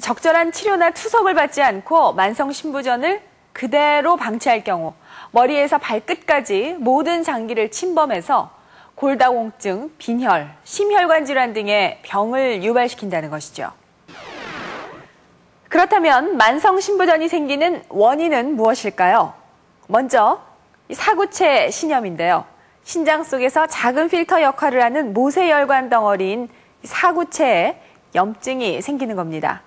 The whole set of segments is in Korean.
적절한 치료나 투석을 받지 않고 만성 신부전을 그대로 방치할 경우 머리에서 발끝까지 모든 장기를 침범해서 골다공증, 빈혈, 심혈관 질환 등의 병을 유발시킨다는 것이죠. 그렇다면 만성 신부전이 생기는 원인은 무엇일까요? 먼저 사구체 신염인데요. 신장 속에서 작은 필터 역할을 하는 모세혈관 덩어리인 사구체에 염증이 생기는 겁니다.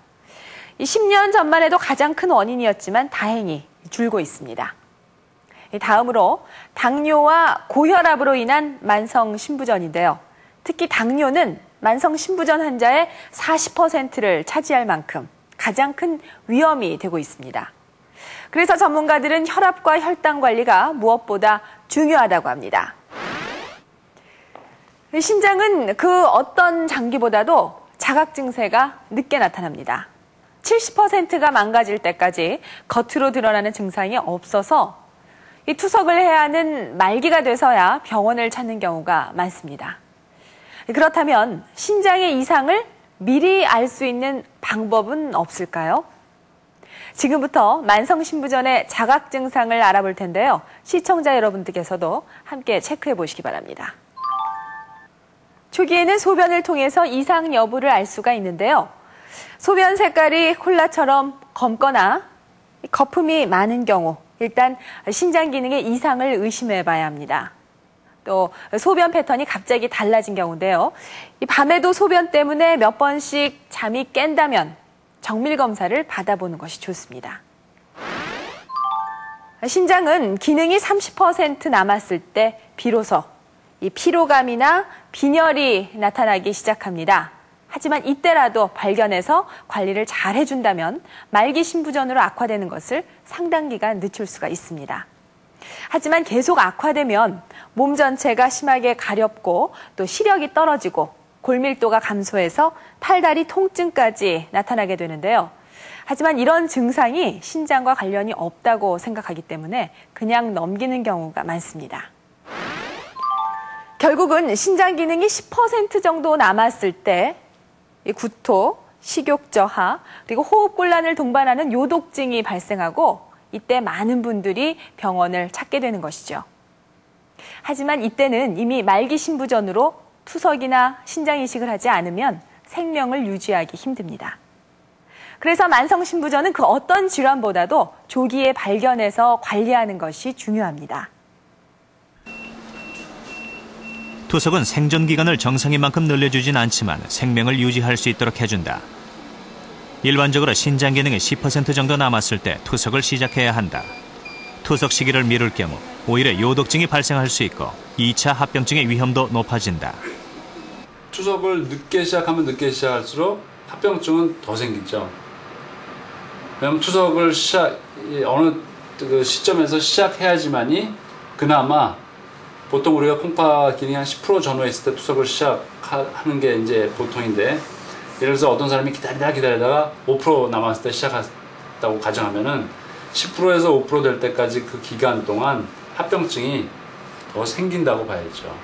10년 전만 해도 가장 큰 원인이었지만 다행히 줄고 있습니다. 다음으로 당뇨와 고혈압으로 인한 만성 신부전인데요. 특히 당뇨는 만성 신부전 환자의 40%를 차지할 만큼 가장 큰 위험이 되고 있습니다. 그래서 전문가들은 혈압과 혈당 관리가 무엇보다 중요하다고 합니다. 신장은 그 어떤 장기보다도 자각 증세가 늦게 나타납니다. 70%가 망가질 때까지 겉으로 드러나는 증상이 없어서 이 투석을 해야 하는 말기가 돼서야 병원을 찾는 경우가 많습니다. 그렇다면 신장의 이상을 미리 알 수 있는 방법은 없을까요? 지금부터 만성 신부전의 자각 증상을 알아볼 텐데요. 시청자 여러분들께서도 함께 체크해 보시기 바랍니다. 초기에는 소변을 통해서 이상 여부를 알 수가 있는데요. 소변 색깔이 콜라처럼 검거나 거품이 많은 경우 일단 신장 기능의 이상을 의심해 봐야 합니다. 또 소변 패턴이 갑자기 달라진 경우인데요. 밤에도 소변 때문에 몇 번씩 잠이 깬다면 정밀 검사를 받아보는 것이 좋습니다. 신장은 기능이 30% 남았을 때 비로소 이 피로감이나 빈혈이 나타나기 시작합니다. 하지만 이때라도 발견해서 관리를 잘 해준다면 말기 신부전으로 악화되는 것을 상당 기간 늦출 수가 있습니다. 하지만 계속 악화되면 몸 전체가 심하게 가렵고 또 시력이 떨어지고 골밀도가 감소해서 팔다리 통증까지 나타나게 되는데요. 하지만 이런 증상이 신장과 관련이 없다고 생각하기 때문에 그냥 넘기는 경우가 많습니다. 결국은 신장 기능이 10% 정도 남았을 때 구토, 식욕 저하, 그리고 호흡곤란을 동반하는 요독증이 발생하고 이때 많은 분들이 병원을 찾게 되는 것이죠. 하지만 이때는 이미 말기 신부전으로 투석이나 신장 이식을 하지 않으면 생명을 유지하기 힘듭니다. 그래서 만성 신부전은 그 어떤 질환보다도 조기에 발견해서 관리하는 것이 중요합니다. 투석은 생존 기간을 정상인 만큼 늘려주진 않지만 생명을 유지할 수 있도록 해준다. 일반적으로 신장 기능이 10% 정도 남았을 때 투석을 시작해야 한다. 투석 시기를 미룰 경우 오히려 요독증이 발생할 수 있고 2차 합병증의 위험도 높아진다. 투석을 늦게 시작하면 늦게 시작할수록 합병증은 더 생기죠. 왜냐하면 투석을 어느 시점에서 시작해야지만이 그나마 보통 우리가 콩파 기능이 한 10% 전후했을 때 투석을 시작하는 게 이제 보통인데, 예를 들어서 어떤 사람이 기다리다가 5% 남았을 때 시작했다고 가정하면은 10%에서 5% 될 때까지 그 기간 동안 합병증이 더 생긴다고 봐야죠.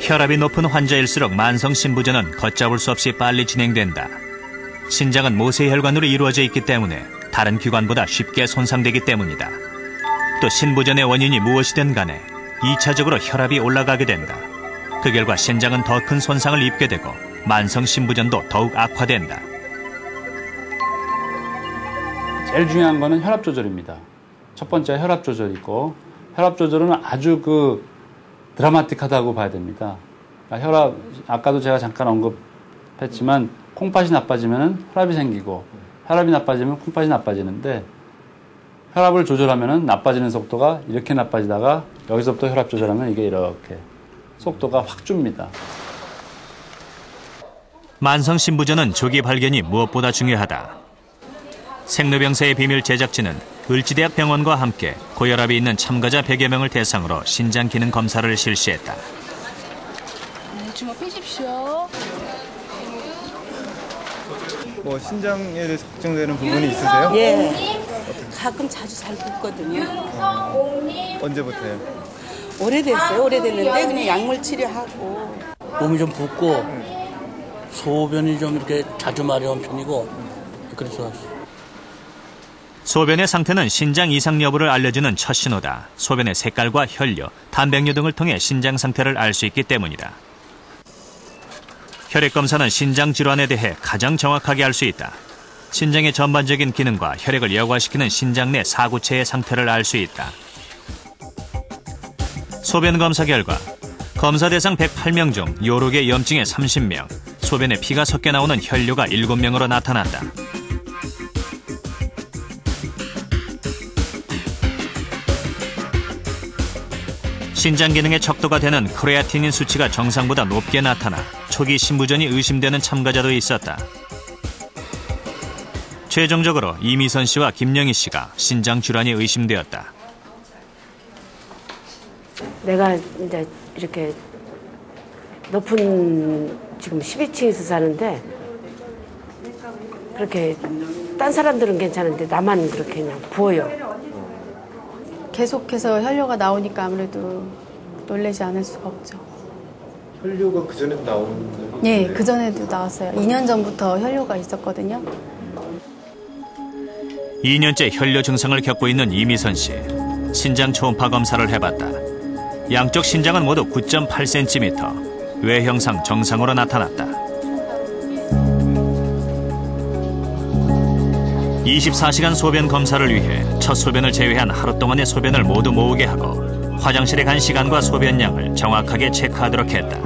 혈압이 높은 환자일수록 만성 신부전은 걷잡을 수 없이 빨리 진행된다. 신장은 모세혈관으로 이루어져 있기 때문에 다른 기관보다 쉽게 손상되기 때문이다. 또 신부전의 원인이 무엇이든 간에 2차적으로 혈압이 올라가게 된다. 그 결과 신장은 더 큰 손상을 입게 되고 만성 신부전도 더욱 악화된다. 제일 중요한 거는 혈압 조절입니다. 첫 번째 혈압 조절이고, 혈압 조절은 아주 드라마틱하다고 봐야 됩니다. 그러니까 혈압, 아까도 제가 잠깐 언급했지만 콩팥이 나빠지면 혈압이 생기고, 혈압이 나빠지면 콩팥이 나빠지는데, 혈압을 조절하면 나빠지는 속도가 이렇게 나빠지다가 여기서부터 혈압 조절하면 이게 이렇게 속도가 확 줍니다. 만성 신부전은 조기 발견이 무엇보다 중요하다. 생로병사의 비밀 제작진은 을지대학 병원과 함께 고혈압이 있는 참가자 100여 명을 대상으로 신장 기능 검사를 실시했다. 주먹 펴십시오. 신장에 대해서 걱정되는 부분이 있으세요? 예. 가끔 자주 잘 붓거든요. 언제부터요? 오래됐어요. 오래됐는데 그냥 약물 치료하고. 몸이 좀 붓고 소변이 좀 이렇게 자주 마려운 편이고 그래서 소변의 상태는 신장 이상 여부를 알려주는 첫 신호다. 소변의 색깔과 혈류, 단백뇨 등을 통해 신장 상태를 알 수 있기 때문이다. 혈액 검사는 신장 질환에 대해 가장 정확하게 알 수 있다. 신장의 전반적인 기능과 혈액을 여과시키는 신장 내 사구체의 상태를 알 수 있다. 소변 검사 결과 검사 대상 108명 중 요록의 염증에 30명, 소변에 피가 섞여 나오는 혈류가 7명으로 나타났다. 신장 기능에 척도가 되는 크레아티닌 수치가 정상보다 높게 나타나 초기 신부전이 의심되는 참가자도 있었다. 최종적으로 이미선 씨와 김영희 씨가 신장 질환이 의심되었다. 내가 이제 이렇게 높은 지금 12층에서 사는데 그렇게 딴 사람들은 괜찮은데 나만 그렇게 그냥 부어요. 계속해서 혈류가 나오니까 아무래도 놀라지 않을 수가 없죠. 혈류가 그전에도 나오는 예, 그전에도 나왔어요. 2년 전부터 혈류가 있었거든요. 2년째 혈류 증상을 겪고 있는 이미선 씨. 신장 초음파 검사를 해봤다. 양쪽 신장은 모두 9.8cm, 외형상 정상으로 나타났다. 24시간 소변 검사를 위해 첫 소변을 제외한 하루 동안의 소변을 모두 모으게 하고 화장실에 간 시간과 소변량을 정확하게 체크하도록 했다.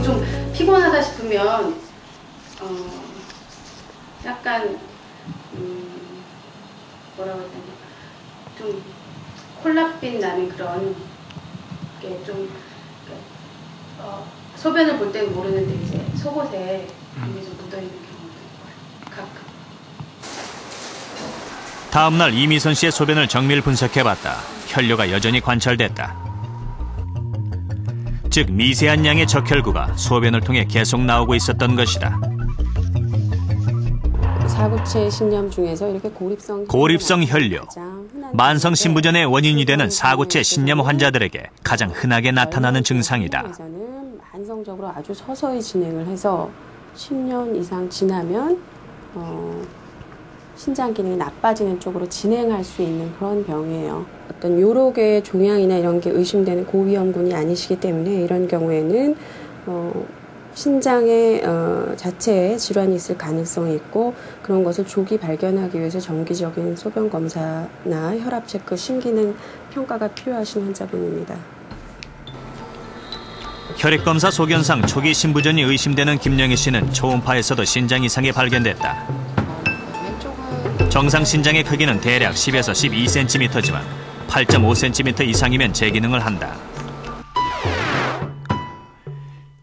좀 피곤하다 싶으면 약간 뭐라고 해야 되나 좀 콜라빛 나는 그런 게 좀 소변을 볼 때는 모르는데 이제 속옷에 이게 좀 묻어 있는 경우도 가끔. 다음 날 이미선 씨의 소변을 정밀 분석해봤다. 혈류가 여전히 관찰됐다. 즉 미세한 양의 적혈구가 소변을 통해 계속 나오고 있었던 것이다. 사구체 신염 중에서 이렇게 고립성 혈류. 만성 신부전의 원인이 되는 사구체 신염 환자들에게 가장 흔하게 나타나는 증상이다. 만성적으로 아주 서서히 진행을 해서 10년 이상 지나면 신장 기능이 나빠지는 쪽으로 진행할 수 있는 그런 병이에요. 어떤 요록의 종양이나 이런 게 의심되는 고위험군이 아니시기 때문에 이런 경우에는 신장의 자체에 질환이 있을 가능성이 있고 그런 것을 조기 발견하기 위해서 정기적인 소변 검사나 혈압 체크, 심기능 평가가 필요하신 환자분입니다. 혈액검사 소견상 초기 신부전이 의심되는 김영희 씨는 초음파에서도 신장 이상이 발견됐다. 정상 신장의 크기는 대략 10에서 12cm지만 8.5cm 이상이면 재기능을 한다.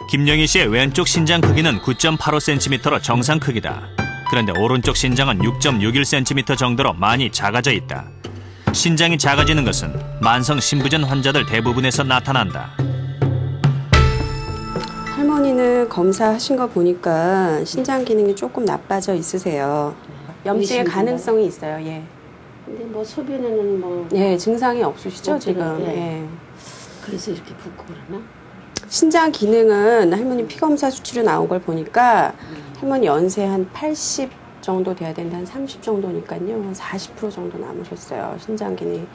김영희 씨의 왼쪽 신장 크기는 9.85cm로 정상 크기다. 그런데 오른쪽 신장은 6.61cm 정도로 많이 작아져 있다. 신장이 작아지는 것은 만성 신부전 환자들 대부분에서 나타난다. 할머니는 검사하신 거 보니까 신장 기능이 조금 나빠져 있으세요. 염증의 가능성이 있어요. 예. 근데 뭐 소변에는 뭐 예, 증상이 없으시죠 지금. 예. 예. 그래서 이렇게 붓고 그러나? 신장 기능은 할머니 피검사 수치로 나온 걸 보니까 할머니 연세 한 80 정도 돼야 되는데 한 30 정도니까요. 한 40% 정도 남으셨어요. 신장 기능이.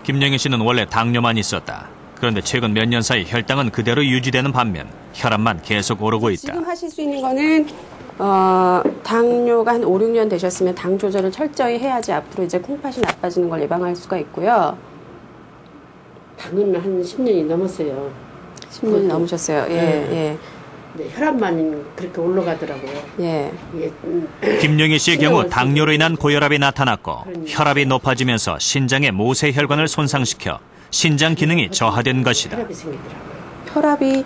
김영희 씨는 원래 당뇨만 있었다. 그런데 최근 몇 년 사이 혈당은 그대로 유지되는 반면 혈압만 계속 오르고 있다. 지금 하실 수 있는 거는 당뇨가 한 5, 6년 되셨으면 당 조절을 철저히 해야지 앞으로 이제 콩팥이 나빠지는 걸 예방할 수가 있고요. 당은 한 10년이 넘었어요. 10년이 넘으셨어요. 예, 예. 네, 혈압만 그렇게 올라가더라고요. 예. 김영희 씨의 경우 당뇨로 인한 고혈압이 나타났고 혈압이 높아지면서 신장의 모세혈관을 손상시켜 신장 기능이 저하된 것이다. 혈압이 생기더라고요. 혈압이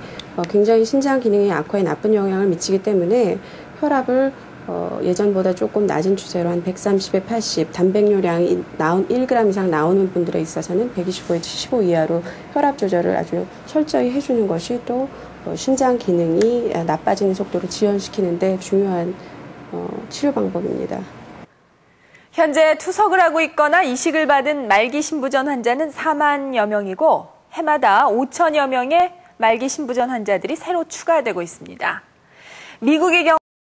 굉장히 신장 기능에 악화에 나쁜 영향을 미치기 때문에 혈압을 예전보다 조금 낮은 추세로 한 130에 80, 단백뇨량이 1g 이상 나오는 분들에 있어서는 125에 75 이하로 혈압 조절을 아주 철저히 해주는 것이 또 신장 기능이 나빠지는 속도를 지연시키는 데 중요한 치료 방법입니다. 현재 투석을 하고 있거나 이식을 받은 말기 신부전 환자는 4만여 명이고 해마다 5천여 명의 말기 신부전 환자들이 새로 추가되고 있습니다. 미국의 경우